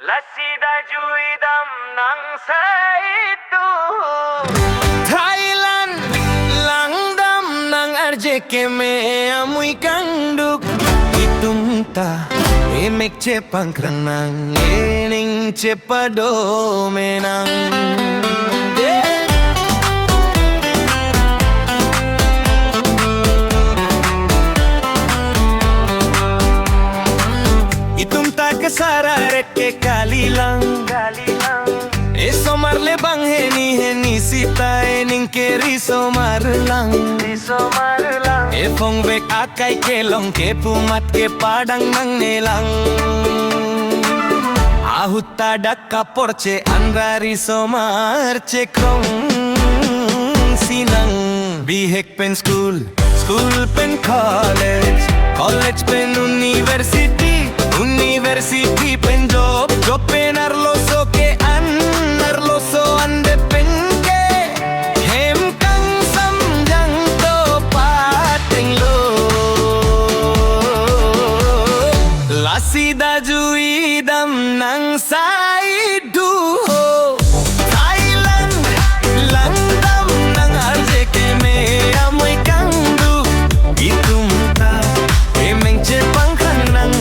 Lasidajuidam ng sa ito Thailand langdam ng RJK may amoy kanduk Itumta imek cepang kranang Ening cepado menang Kasara ret ke kali lang somar le bang heni sita ening keri somar lang fong bek akai ke long ke pumat ke padang nang nelang ahutta dakka porche anrari somar che krong sinang bihek pen school pen college pen University pen job pen arloso ke arloso ande pen ke hem kang samjang to pateng lo lasida juidam nang saidu Thailand langdam nang RJK me amoy kangdu itumta emeng cepang kanang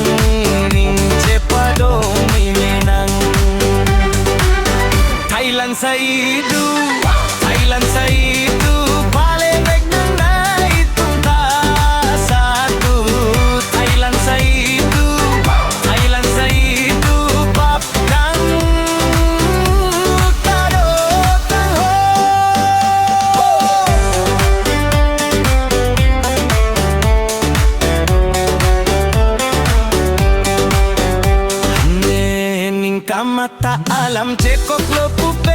Thailand sa itu palebek nang naitung ta satu Thailand sa itu pap kang tado tang ho Nening kamata alam cekok lo pupe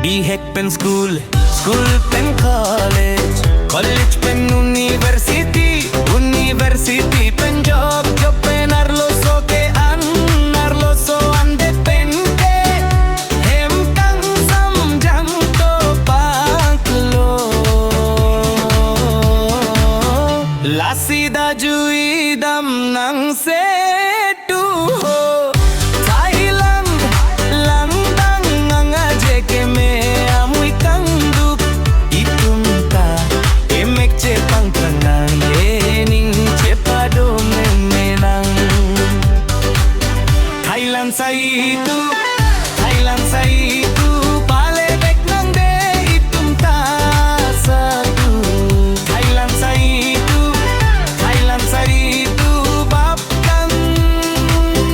Bihek pen school pen college pen university pen job pen arloso ke arloso ande pen ke hem kang samjang to paklo lasida juidam nang setu Thailand sa itu palebek nang de itumta satu Thailand sa itu bab kang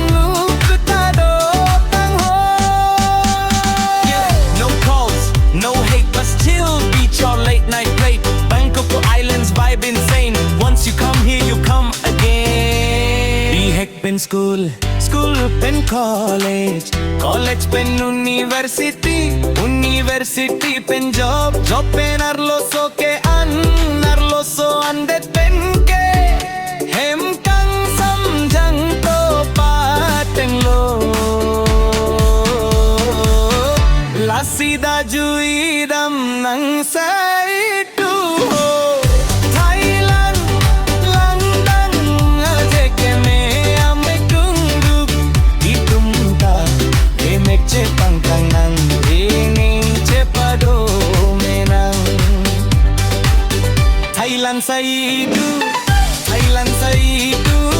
lukutado tang ho No calls, no hate but still beat your late night plate Bangkok Islands vibe insane Once you come here you come again Bihek pen school pen college pen university pen job pen arloso ke arloso ande pen ke hem kang samjang to pateng lo lasida juidam nang saitu Thailand sa itu